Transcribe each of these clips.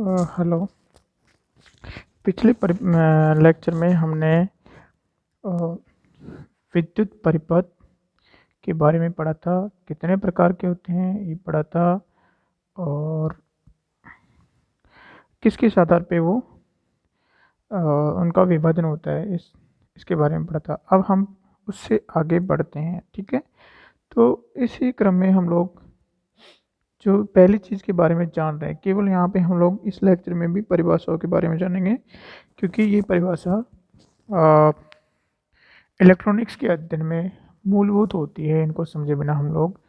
Hello. पिछले lecture में हमने अ, विद्युत परिपथ के बारे में पढ़ा था। कितने प्रकार के होते हैं ये पढ़ा था, और किस किस आधार पे वो उनका विभाजन होता है, इसके बारे में पढ़ा था। अब हम उससे आगे बढ़ते हैं, ठीक है। तो इसी क्रम में हम लोग जो पहली चीज़ के बारे में जान रहे हैं, केवल यहाँ पे हम लोग इस लेक्चर में भी परिभाषाओं के बारे में जानेंगे, क्योंकि ये परिभाषा इलेक्ट्रॉनिक्स के अध्ययन में मूलभूत होती है। इनको समझे बिना हम लोग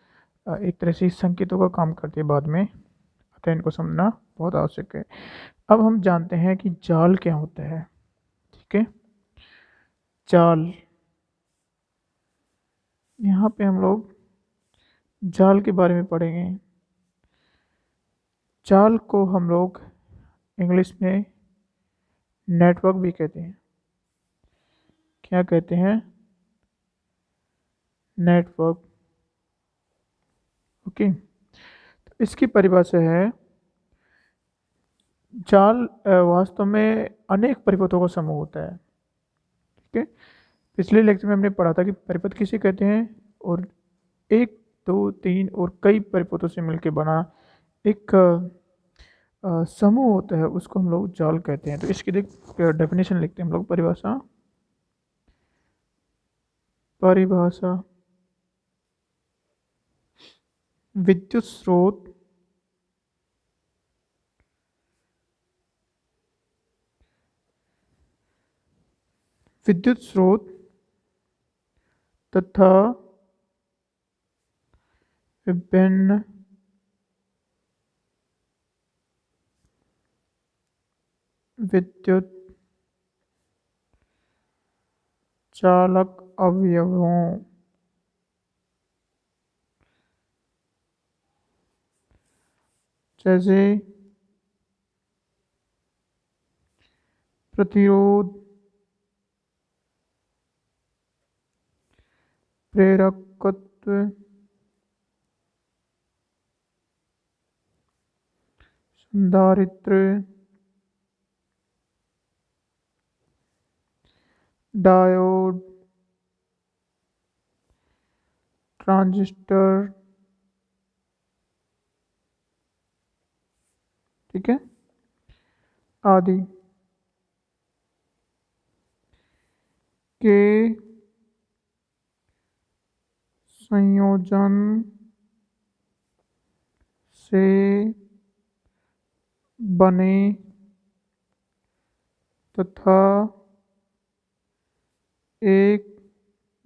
एक तरह से इस संकेतों का काम करते हैं बाद में, अतः इनको समझना बहुत आवश्यक है। अब हम जानते हैं कि जाल क्या होता है, ठीक है। जाल, यहाँ पे हम लोग जाल के बारे में पढ़ेंगे। जाल को हम लोग इंग्लिश में नेटवर्क भी कहते हैं। क्या कहते हैं? नेटवर्क। ओके, तो इसकी परिभाषा है, जाल वास्तव में अनेक परिपथों का समूह होता है, ठीक है। पिछले लेक्चर में हमने पढ़ा था कि परिपथ किसे कहते हैं, और एक, दो, तीन और कई परिपथों से मिलकर बना एक समूह होता है, उसको हम लोग जाल कहते हैं। तो इसकी डेफिनेशन लिखते हैं हम लोग। परिभाषा, परिभाषा विद्युत स्रोत विद्युत स्रोत तथा विभिन्न विद्युत चालक अवयवों जैसे प्रतिरोध, प्रेरकत्व, संधारित्र, डायोड, ट्रांजिस्टर, ठीक है, आदि के संयोजन से बने तथा एक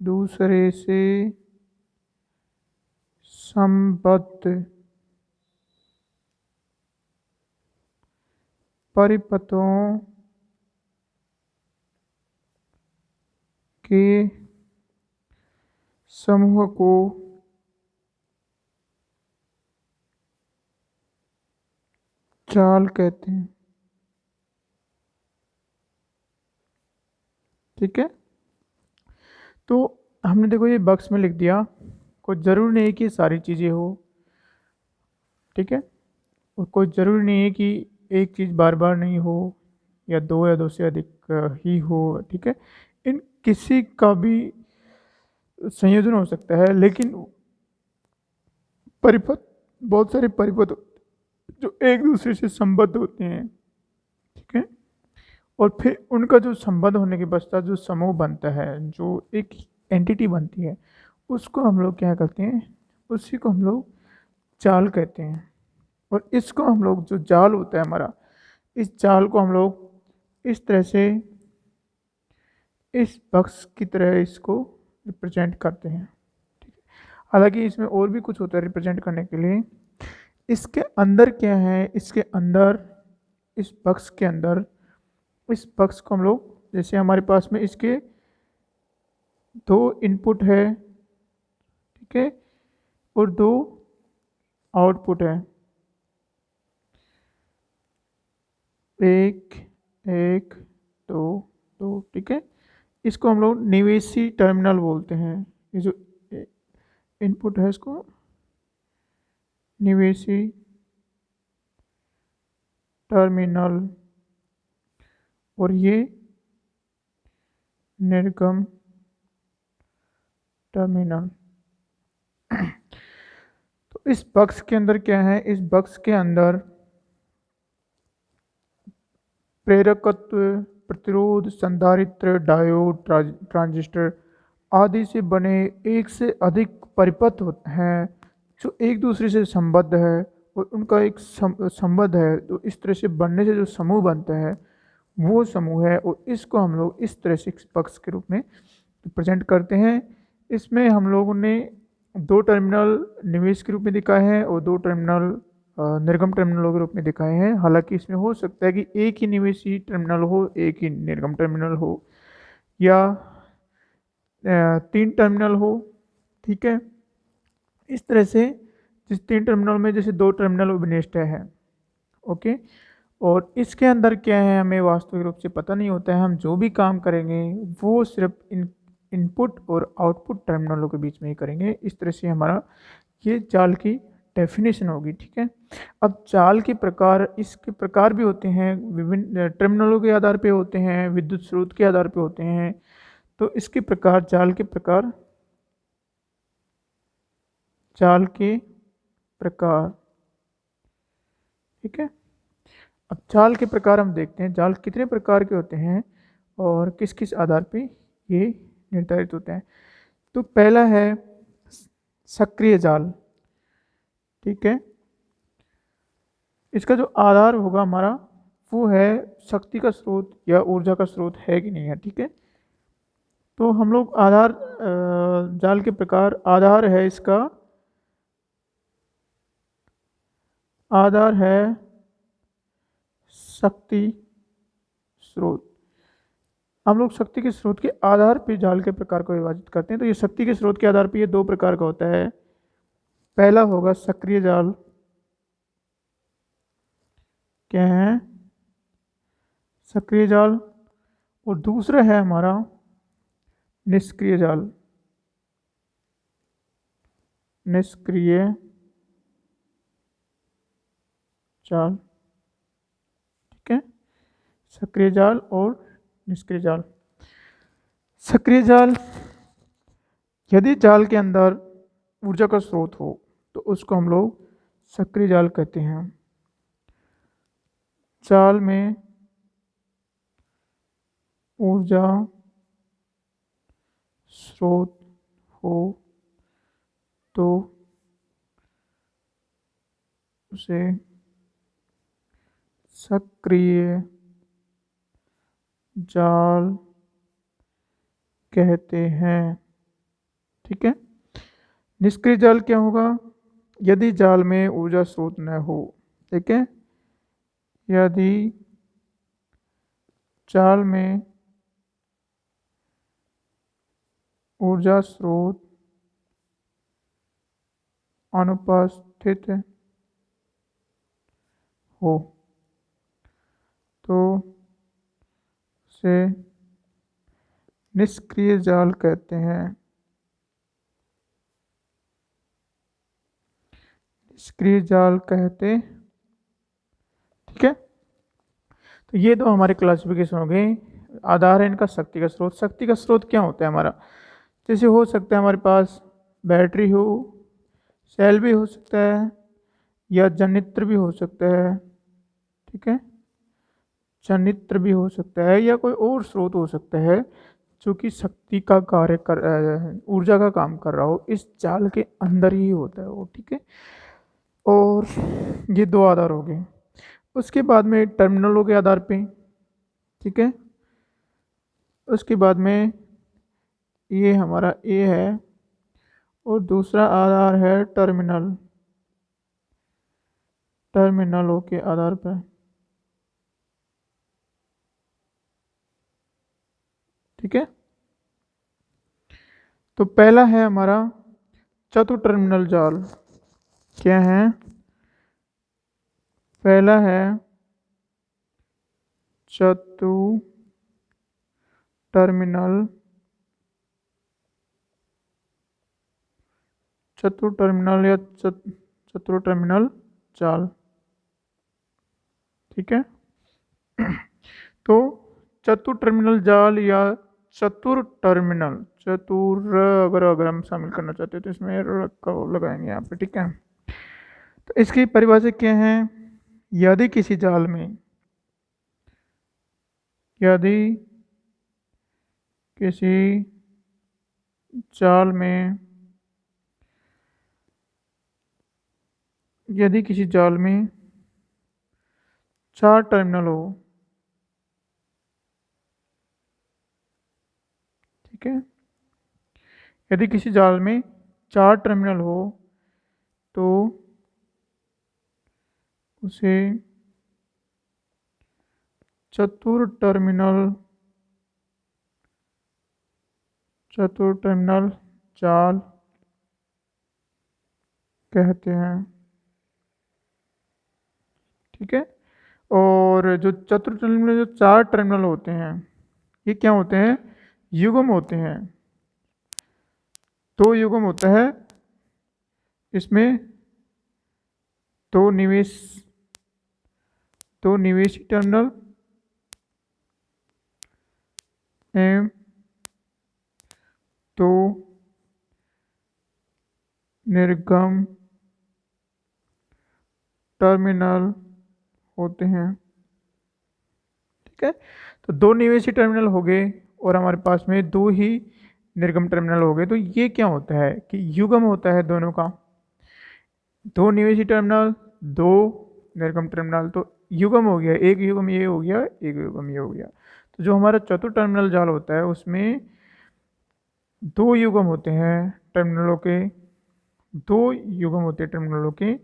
दूसरे से संबद्ध परिपथों के समूह को जाल कहते हैं, ठीक है। तो हमने देखो ये बॉक्स में लिख दिया, कोई ज़रूरी नहीं है कि सारी चीज़ें हो, ठीक है। और कोई ज़रूरी नहीं है कि एक चीज़ बार बार नहीं हो, या दो से अधिक ही हो, ठीक है। इन किसी का भी संयोजन हो सकता है, लेकिन परिपथ, बहुत सारे परिपथ जो एक दूसरे से संबद्ध होते हैं, ठीक है। और फिर उनका जो संबंध होने के पश्चात जो समूह बनता है, जो एक एंटिटी बनती है, उसको हम लोग क्या कहते हैं? उसी को हम लोग जाल कहते हैं। और इसको हम लोग, जो जाल होता है हमारा, इस जाल को हम लोग इस तरह से, इस बक्स की तरह इसको रिप्रेजेंट करते हैं, ठीक है। हालांकि इसमें और भी कुछ होता है रिप्रेजेंट करने के लिए। इसके अंदर क्या है? इसके अंदर, इस बक्स के अंदर, इस बक्स को हम लोग, जैसे हमारे पास में इसके दो इनपुट है, ठीक है, और दो आउटपुट है, एक, एक, दो, दो, ठीक है। इसको हम लोग निवेशी टर्मिनल बोलते हैं। ये जो इनपुट है, इसको निवेशी टर्मिनल और ये निर्गम टर्मिनल। तो इस बक्स के अंदर क्या है, इस बक्स के अंदर प्रेरकत्व, प्रतिरोध, संधारित्र, डायोड, ट्रांजिस्टर आदि से बने एक से अधिक परिपथ होते हैं जो एक दूसरे से संबद्ध है और उनका एक संबंध है। तो इस तरह से बनने से जो समूह बनता है वो समूह है, और इसको हम लोग इस तरह से बक्स के रूप में रिप्रेजेंट करते हैं। इसमें हम लोगों ने दो टर्मिनल निवेश के रूप में दिखाए हैं और दो टर्मिनल निर्गम टर्मिनलों के रूप में दिखाए हैं। हालांकि इसमें हो सकता है कि एक ही निवेशी टर्मिनल हो, एक ही निर्गम टर्मिनल हो, या तीन टर्मिनल हो। ठीक है, इस तरह से जिस तीन टर्मिनल में जैसे दो टर्मिनल विनिष्ठ है। ओके, और इसके अंदर क्या है हमें वास्तविक रूप से पता नहीं होता है। हम जो भी काम करेंगे वो सिर्फ इनपुट और आउटपुट टर्मिनलों के बीच में ही करेंगे। इस तरह से हमारा ये जाल की डेफिनेशन होगी। ठीक है, अब जाल के प्रकार, इसके प्रकार भी होते हैं, विभिन्न टर्मिनलों के आधार पे होते हैं, विद्युत स्रोत के आधार पे होते हैं। तो इसके प्रकार, जाल के प्रकार, जाल के प्रकार। ठीक है, अब जाल के प्रकार हम देखते हैं, जाल कितने प्रकार के होते हैं और किस किस आधार पे ये निर्धारित होते हैं। तो पहला है सक्रिय जाल। ठीक है, इसका जो आधार होगा हमारा वो है शक्ति का स्रोत या ऊर्जा का स्रोत है कि नहीं है। ठीक है, तो हम लोग आधार, जाल के प्रकार, आधार है इसका, आधार है शक्ति स्रोत। हम लोग शक्ति के स्रोत के आधार पर जाल के प्रकार को विभाजित करते हैं। तो ये शक्ति के स्रोत के आधार पर ये दो प्रकार का होता है। पहला होगा सक्रिय जाल, क्या है, सक्रिय जाल, और दूसरा है हमारा निष्क्रिय जाल, निष्क्रिय जाल। ठीक है, सक्रिय जाल और निष्क्रिय जाल। सक्रिय जाल, यदि जाल के अंदर ऊर्जा का स्रोत हो तो उसको हम लोग सक्रिय जाल कहते हैं। जाल में ऊर्जा स्रोत हो तो उसे सक्रिय जाल कहते हैं। ठीक है, निष्क्रिय जाल क्या होगा, यदि जाल में ऊर्जा स्रोत न हो। ठीक है, यदि जाल में ऊर्जा स्रोत अनुपस्थित हो तो उसे निष्क्रिय जाल कहते हैं। निष्क्रिय जाल कहते। ठीक है, तो ये तो हमारे क्लासिफिकेशन हो गए। आधार है इनका शक्ति का स्रोत। शक्ति का स्रोत क्या होता है हमारा, जैसे हो सकता है हमारे पास बैटरी हो, सेल भी हो सकता है, या जनित्र भी हो सकता है। ठीक है, जनित्र भी हो सकता है, या कोई और स्रोत हो सकता है जो कि शक्ति का कार्य कर, ऊर्जा का काम कर रहा हो। इस जाल के अंदर ही होता है वो। ठीक है, और ये दो आधार हो गए। उसके बाद में टर्मिनलों के आधार पे। ठीक है, उसके बाद में ये हमारा ए है और दूसरा आधार है टर्मिनल, टर्मिनलों के आधार पर। ठीक है, तो पहला है हमारा चतुर टर्मिनल जाल। क्या है, पहला है चतु टर्मिनल, चतुर टर्मिनल या चतुर टर्मिनल जाल। ठीक है। तो चतुर टर्मिनल जाल या चतुर टर्मिनल, चतुर अगर हम शामिल करना चाहते हैं तो इसमें लगाएंगे यहाँ पे, ठीक है। तो इसकी परिभाषा क्या है? यदि किसी जाल में, यदि किसी जाल में, यदि किसी जाल में 4 टर्मिनल हो, ठीक है, यदि किसी जाल में 4 टर्मिनल हो तो उसे चतुर टर्मिनल, चतुर टर्मिनल जाल कहते हैं, ठीक है। और जो चतुर टर्मिनल में जो 4 टर्मिनल होते हैं, ये क्या होते हैं? युग्म होते हैं। तो युग्म होता है, इसमें दो निवेशी टर्मिनल एवं 2 निर्गम टर्मिनल होते हैं, ठीक है। तो 2 निवेशी टर्मिनल हो गए और हमारे पास में 2 ही निर्गम टर्मिनल हो गए। तो ये क्या होता है कि युग्म होता है दोनों का, 2 निवेशी टर्मिनल, 2 निर्गम टर्मिनल। तो युग्म हो गया, एक युग्म ये हो गया, एक युग्म ये हो गया। तो जो हमारा चतुर टर्मिनल जाल होता है उसमें 2 युग्म होते हैं टर्मिनलों के, 2 युग्म होते हैं टर्मिनलों के,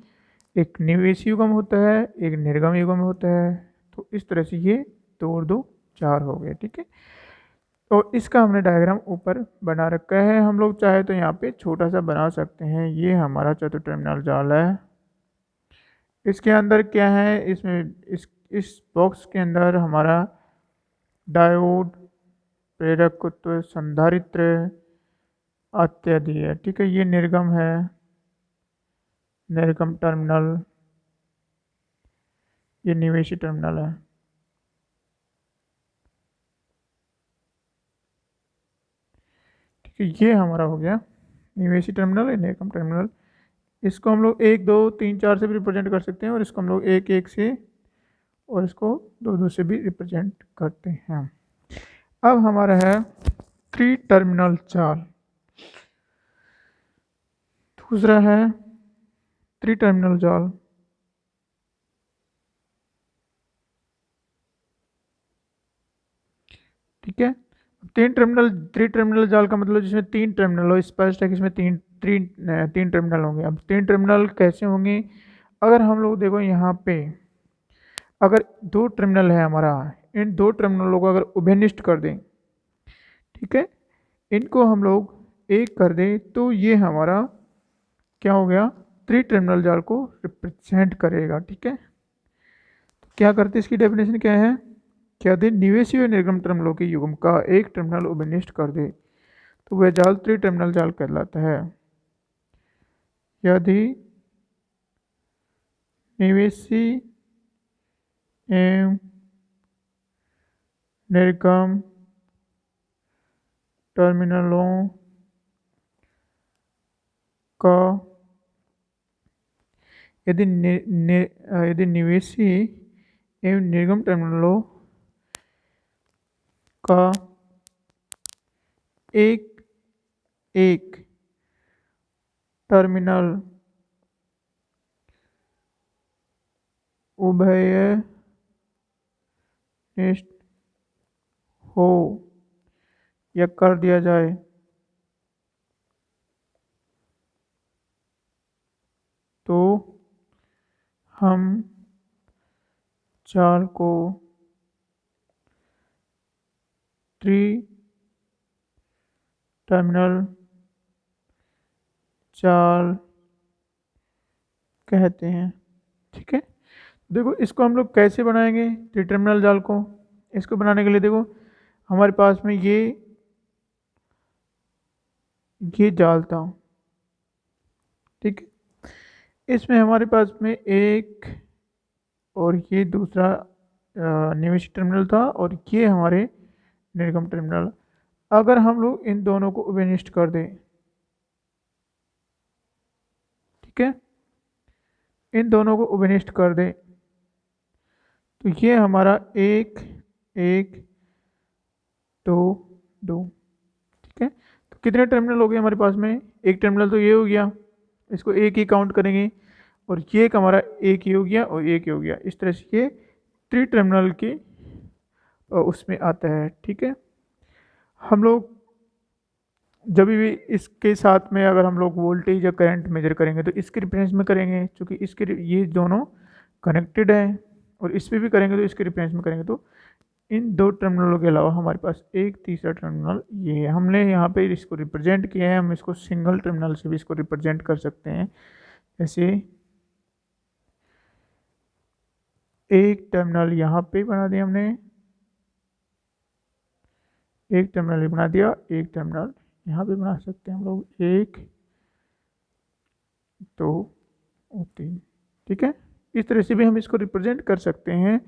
एक निवेशी युग्म होता है, एक निर्गम युग्म होता है। तो इस तरह से ये 2 और 2 4 हो गए, ठीक है। तो इसका हमने डायग्राम ऊपर बना रखा है, हम लोग चाहे तो यहाँ पे छोटा सा बना सकते हैं। ये हमारा चतुर टर्मिनल जाल है। इसके अंदर क्या है, इसमें इस बॉक्स के अंदर हमारा डायोड, प्रेरकत्व, संधारित्र इत्यादि है, ठीक है। ये निर्गम है, निर्गम टर्मिनल, ये निवेशी टर्मिनल है, ठीक है। ये हमारा हो गया निवेशी टर्मिनल या निर्गम टर्मिनल। इसको हम लोग 1 2 3 4 से भी रिप्रेजेंट कर सकते हैं, और इसको हम लोग 1 1 से और इसको 2 2 से भी रिप्रेजेंट करते हैं। अब हमारा है 3 टर्मिनल जाल। दूसरा है 3 टर्मिनल जाल, ठीक है। 3 टर्मिनल जाल का मतलब जिसमें 3 टर्मिनल हो, स्पष्ट है कि इसमें तीन टर्मिनल होंगे। अब 3 टर्मिनल कैसे होंगे? अगर हम लोग देखो यहाँ पे, अगर 2 टर्मिनल है हमारा, इन 2 टर्मिनलों को अगर उभयनिष्ठ कर दें, ठीक है, इनको हम लोग एक कर दें, तो ये हमारा क्या हो गया? 3 टर्मिनल जाल को रिप्रेजेंट करेगा, ठीक है। तो क्या करते हैं, इसकी डेफिनेशन क्या है? क्या दे निवेशी और निर्गम टर्मिनलों के युग्म का एक टर्मिनल उभयनिष्ठ कर दे तो वह जाल 3 टर्मिनल जाल कहलाता है। यदि निवेशी एवं निर्गम टर्मिनलों का, यदि निवेशी एवं निर्गम टर्मिनलों का एक एक टर्मिनल उभयनिष्ठ हो या कर दिया जाए तो हम जाल को 3 टर्मिनल जाल कहते हैं, ठीक है। देखो इसको हम लोग कैसे बनाएंगे 3 टर्मिनल जाल को? इसको बनाने के लिए देखो हमारे पास में ये जाल था, ठीक है। इसमें हमारे पास में एक और ये दूसरा निवेश टर्मिनल था, और ये हमारे निर्गम टर्मिनल। अगर हम लोग इन दोनों को विनिष्ट कर दें, ठीक है, इन दोनों को विनिष्ट कर दें, तो ये हमारा एक एक दो दो, ठीक है। तो कितने टर्मिनल हो गए हमारे पास में? एक टर्मिनल तो ये हो गया, इसको एक ही काउंट करेंगे, और ये एक हमारा एक ही हो गया और एक ही हो गया। इस तरह से ये 3 टर्मिनल के उसमें आता है, ठीक है। हम लोग जब भी इसके साथ में अगर हम लोग वोल्टेज या करंट मेजर करेंगे तो इसके रिफरेंस में करेंगे, क्योंकि इसके ये दोनों कनेक्टेड है, और इस पे भी करेंगे तो इसके रिफरेंस में करेंगे। तो इन दो टर्मिनलों के अलावा हमारे पास एक तीसरा टर्मिनल ये है। हमने यहाँ पे इसको रिप्रेजेंट किया है, हम इसको सिंगल टर्मिनल से भी इसको रिप्रेजेंट कर सकते हैं। जैसे एक टर्मिनल यहाँ पे बना दिया हमने, एक टर्मिनल बना दिया, एक टर्मिनल यहाँ पे बना सकते हैं हम लोग, एक दो और तीन, ठीक है। इस तरह से भी हम इसको रिप्रेजेंट कर सकते हैं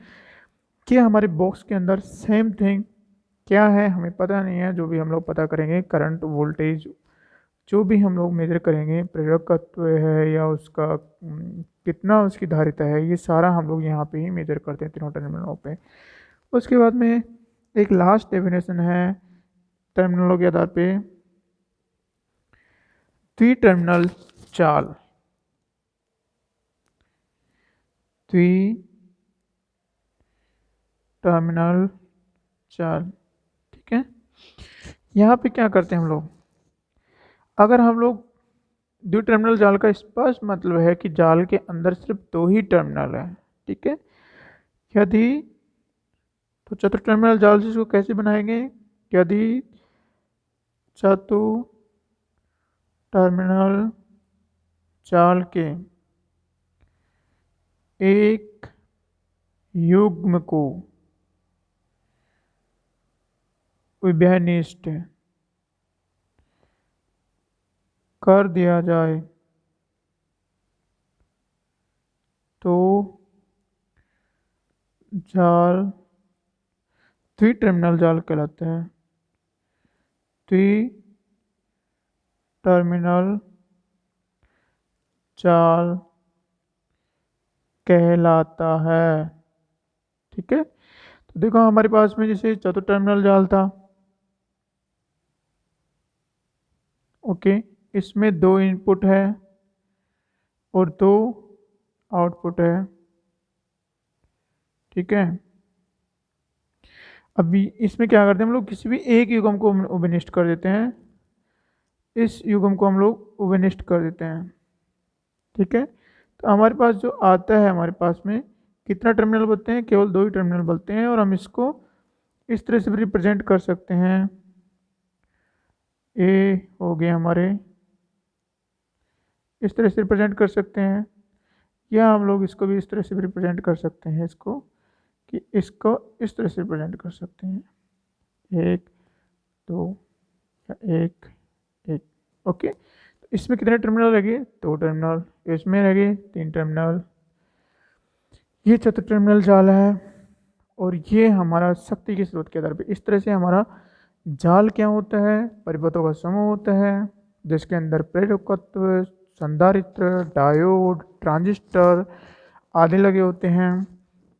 कि हमारे बॉक्स के अंदर सेम थिंग क्या है हमें पता नहीं है। जो भी हम लोग पता करेंगे करंट वोल्टेज जो भी हम लोग मेजर करेंगे, प्रेरकत्व है या उसका कितना उसकी धारिता है, ये सारा हम लोग यहाँ पे ही मेजर करते हैं तीनों टर्मिनलों पे। उसके बाद में एक लास्ट डेफिनेशन है टर्मिनलों के आधार पे, द्वि टर्मिनल चाल। द्वि टर्मिनल चाल, ठीक है। यहाँ पे क्या करते हैं हम लोग, अगर हम लोग द्वि टर्मिनल जाल का स्पष्ट मतलब है कि जाल के अंदर सिर्फ दो ही टर्मिनल है, ठीक है। यदि तो चतुर टर्मिनल जाल से इसको कैसे बनाएंगे? यदि चतु टर्मिनल जाल के एक युग्म को विभेदित कर दिया जाए तो जाल द्वि टर्मिनल जाल कहलाता है। द्वि टर्मिनल जाल कहलाता है, ठीक है। तो देखो हमारे पास में जैसे चतुर टर्मिनल जाल था, ओके, इसमें दो इनपुट है और दो आउटपुट है, ठीक है। अभी इसमें क्या करते हैं हम लोग, किसी भी एक युग्म को उपनिष्ट कर देते हैं, इस युग्म को हम लोग उपनिष्ट कर देते हैं, ठीक है। तो हमारे पास जो आता है, हमारे पास में कितना टर्मिनल बोलते हैं? केवल दो ही टर्मिनल बोलते हैं, और हम इसको इस तरह से भी रिप्रेजेंट कर सकते हैं। ए हो गए हमारे, इस तरह से रिप्रेजेंट कर सकते हैं, या हम लोग इसको भी इस तरह से भी रिप्रेजेंट कर सकते हैं, इसको कि इसको इस तरह से रिप्रेजेंट कर सकते हैं, एक दो या एक एक, ओके। तो इसमें कितने टर्मिनल लगे? दो टर्मिनल। इसमें लगे तीन टर्मिनल। ये चतुर्थ टर्मिनल जाल है, और ये हमारा शक्ति के स्रोत के आधार पर इस तरह से हमारा जाल क्या होता है? परिपथों का समूह होता है, जिसके अंदर प्रेरकत्व, संधारित्र, डायोड, ट्रांजिस्टर आदि लगे होते हैं,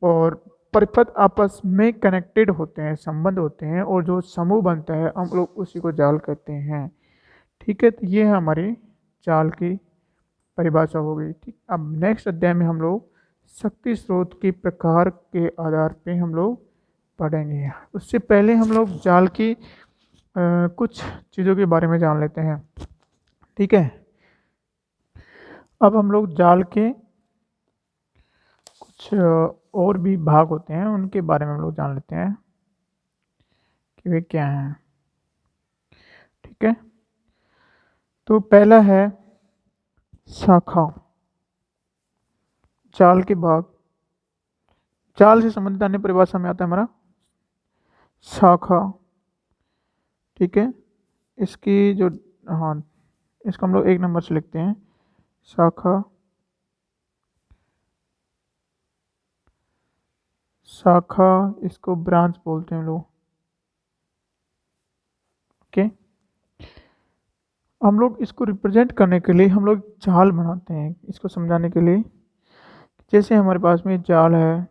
और परिपथ आपस में कनेक्टेड होते हैं, संबंध होते हैं, और जो समूह बनता है हम लोग उसी को जाल कहते हैं, ठीक है। तो ये हमारी जाल की परिभाषा हो गई, ठीक। अब नेक्स्ट अध्याय में हम लोग शक्ति स्रोत के प्रकार के आधार पे हम लोग पढ़ेंगे। उससे पहले हम लोग जाल की कुछ चीज़ों के बारे में जान लेते हैं, ठीक है। अब हम लोग जाल के कुछ और भी भाग होते हैं, उनके बारे में हम लोग जान लेते हैं कि वे क्या हैं, ठीक है। तो पहला है शाखा। जाल के भाग, जाल से संबंधित अन्य परिभाषा में आता है हमारा शाखा, ठीक है। इसकी जो, हाँ, इसको हम लोग एक नंबर से लिखते हैं, शाखा शाखा, इसको ब्रांच बोलते हैं लोग। ओके, हम लोग इसको रिप्रेजेंट करने के लिए हम लोग जाल बनाते हैं इसको समझाने के लिए। जैसे हमारे पास में जाल है,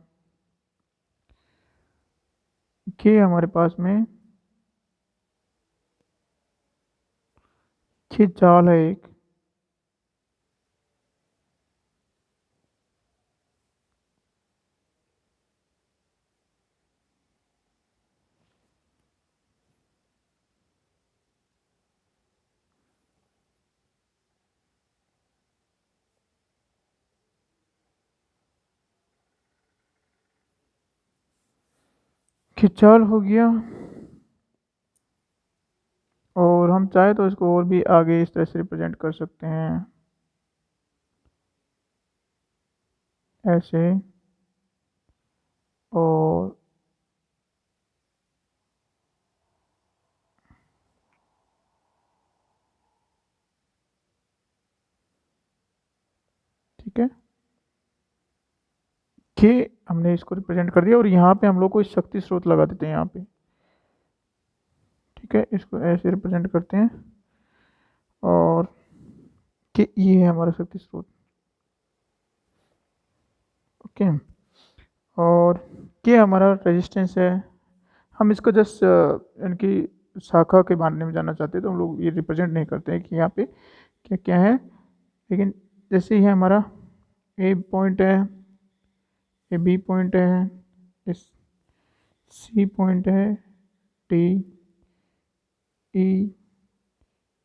कि हमारे पास में ये जाल है एक, खिंचाल हो गया। और हम चाहे तो इसको और भी आगे इस तरह से रिप्रेजेंट कर सकते हैं, ऐसे। और ठीक है, कि हमने इसको रिप्रेजेंट कर दिया और यहाँ पे हम लोग कोई शक्ति स्रोत लगा देते हैं यहाँ पे। ठीक है, इसको ऐसे रिप्रेजेंट करते हैं और कि ये है हमारा शक्ति स्रोत। ओके, और ये हमारा रेजिस्टेंस है। हम इसको जस्ट इनकी शाखा के बारे में जानना चाहते हैं, तो हम लोग ये रिप्रेजेंट नहीं करते हैं कि यहाँ पे क्या क्या है। लेकिन जैसे ही हमारा ए पॉइंट है, ये बी पॉइंट है, इस सी पॉइंट है, डी, ई,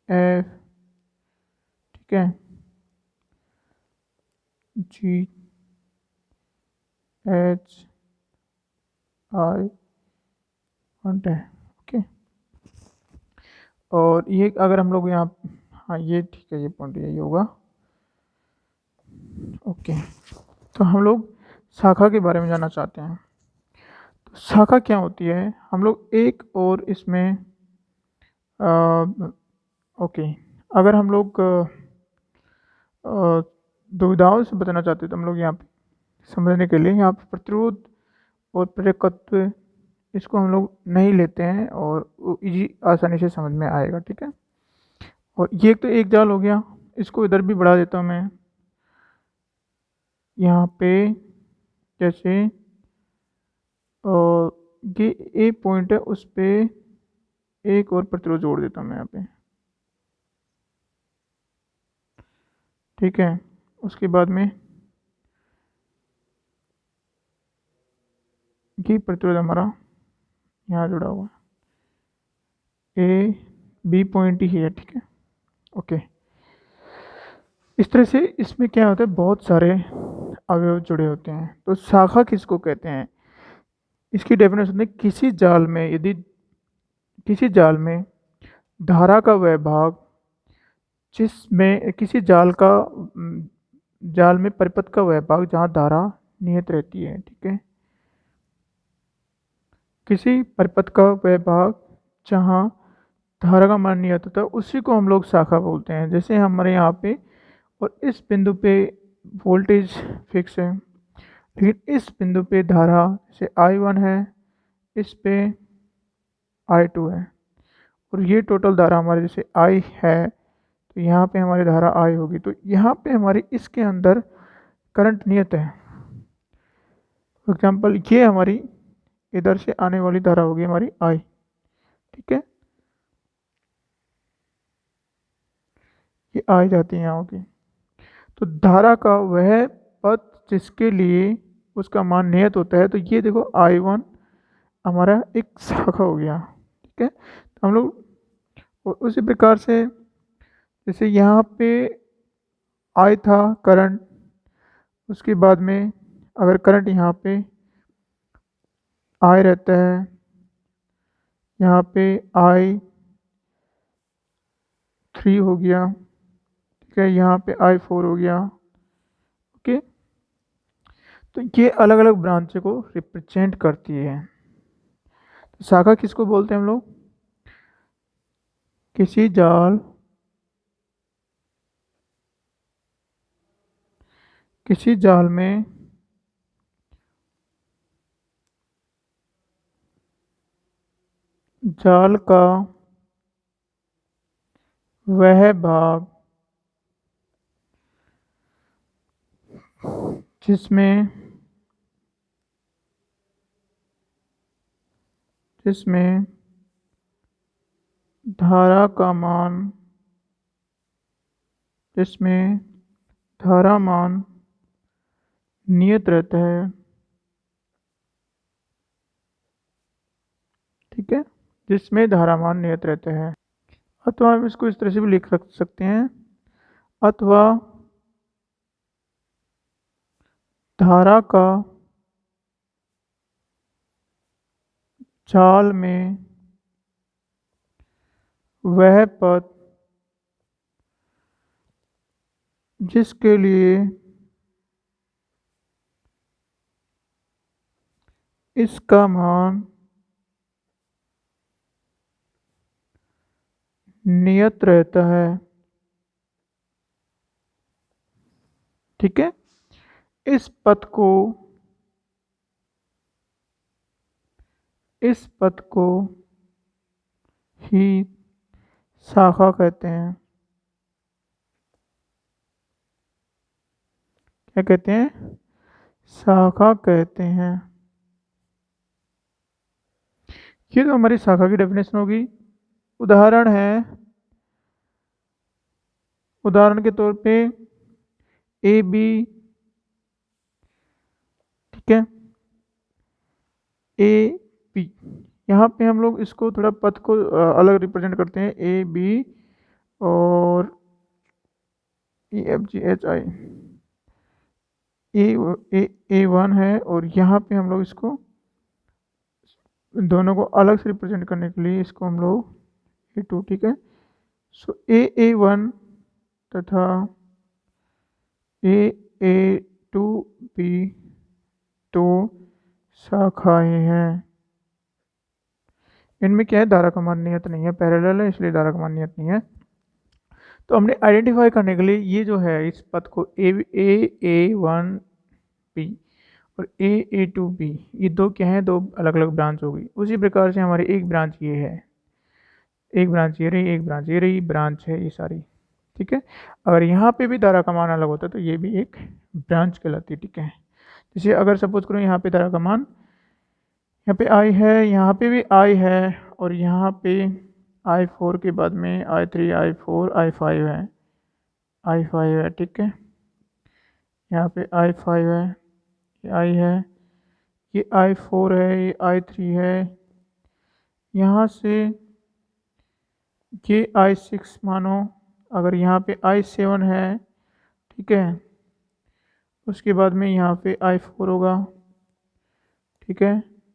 एफ, ठीक है, जी, एच, आई पॉइंट है। ओके, और ये अगर हम लोग यहाँ, हाँ ये ठीक है, ये पॉइंट यही होगा। ओके, तो हम लोग शाखा के बारे में जानना चाहते हैं। तो शाखा क्या होती है, हम लोग एक और इसमें ओके, अगर हम लोग दुविधाओं से बचना चाहते हैं तो हम लोग यहाँ पे समझने के लिए यहाँ पे प्रतिरोध और प्रेरकत्व, इसको हम लोग नहीं लेते हैं और इजी आसानी से समझ में आएगा। ठीक है, और ये तो एक जाल हो गया, इसको इधर भी बढ़ा देता हूँ मैं। यहाँ पे जैसे ये ए पॉइंट है, उस पे एक और प्रतिरोध जोड़ देता हूँ मैं यहाँ पे। ठीक है, उसके बाद में ये प्रतिरोध हमारा यहाँ जुड़ा हुआ है, ए बी पॉइंट ही है। ठीक है, ओके, इस तरह से इसमें क्या होता है, बहुत सारे अवयव जुड़े होते हैं। तो शाखा किसको कहते हैं, इसकी डेफिनेशन है, किसी जाल में यदि किसी जाल में धारा का वह भाग जिसमें किसी जाल में परिपथ का वह भाग जहाँ धारा नियत रहती है। ठीक है, किसी परिपथ का वह भाग जहाँ धारा का मान नियत होता है, उसी को हम लोग शाखा बोलते हैं। जैसे हमारे यहाँ पे और इस बिंदु पे वोल्टेज फिक्स है, लेकिन इस बिंदु पे धारा जैसे I1 है, इस पे I2 है, और ये टोटल धारा हमारे जैसे I है, तो यहाँ पे हमारी धारा I होगी। तो यहाँ पे हमारी इसके अंदर करंट नियत है। फॉर एग्जांपल ये हमारी इधर से आने वाली धारा होगी हमारी I। ठीक है, ये I जाती है यहाँ होगी। तो धारा का वह पथ जिसके लिए उसका मान नियत होता है, तो ये देखो I1 हमारा एक शाखा हो गया। ठीक है, तो हम लोग और उसी प्रकार से जैसे यहाँ पे I था करंट, उसके बाद में अगर करंट यहाँ पे I रहता है, यहाँ पे I3 हो गया। ठीक है, यहाँ पे I4 हो गया। ओके, तो ये अलग अलग ब्रांच को रिप्रेजेंट करती है। तो शाखा किसको बोलते हैं हम लोग, किसी जाल में जाल का वह भाग जिसमें जिसमें धारा का मान जिसमें धारा मान नियत रहता है, ठीक है, जिसमें धारा मान नियत रहता है। अथवा हम इसको इस तरह से भी लिख रख सकते हैं, अथवा धारा का जाल में वह पथ जिसके लिए इसका मान नियत रहता है, ठीक है, इस पथ को ही शाखा कहते हैं। क्या कहते हैं? शाखा कहते हैं। ये तो हमारी शाखा की डेफिनेशन होगी। उदाहरण के तौर पे ए बी, ठीक है, ए बी, यहाँ पे हम लोग इसको थोड़ा पथ को अलग रिप्रेजेंट करते हैं, ए बी और E F G H I, A one है, और यहाँ पे हम लोग इसको दोनों को अलग से रिप्रेजेंट करने के लिए इसको हम लोग ए टू, ठीक है। सो ए वन तथा ए टू बी तो शाखाएं हैं। इनमें क्या है, धारा का मान नियत नहीं है, पैरेलल है, इसलिए धारा का मान नियत नहीं है। तो हमने आइडेंटिफाई करने के लिए ये जो है इस पथ को ए वन बी और ए टू बी, ये दो क्या है, दो अलग अलग ब्रांच होगी। उसी प्रकार से हमारी एक ब्रांच ये है, एक ब्रांच ये रही, एक ब्रांच ये रही, ब्रांच है ये सारी, ठीक है। अगर यहाँ पे भी धारा का मान अलग होता तो ये भी एक ब्रांच कहलाती है, ठीक है। जैसे अगर सपोज करो यहाँ पे धारा का मान, यहाँ पे आई है, यहाँ पे भी आई है, और यहाँ पे I4 के बाद में I3, I4, I5 है, I5 है, ठीक है। यहाँ पे I5 है, ये I है, ये I4 है, ये I3 है, यहाँ से ये I6 मानो, अगर यहाँ पे I7 है, ठीक है, उसके बाद में यहाँ पे I4 होगा, ठीक है।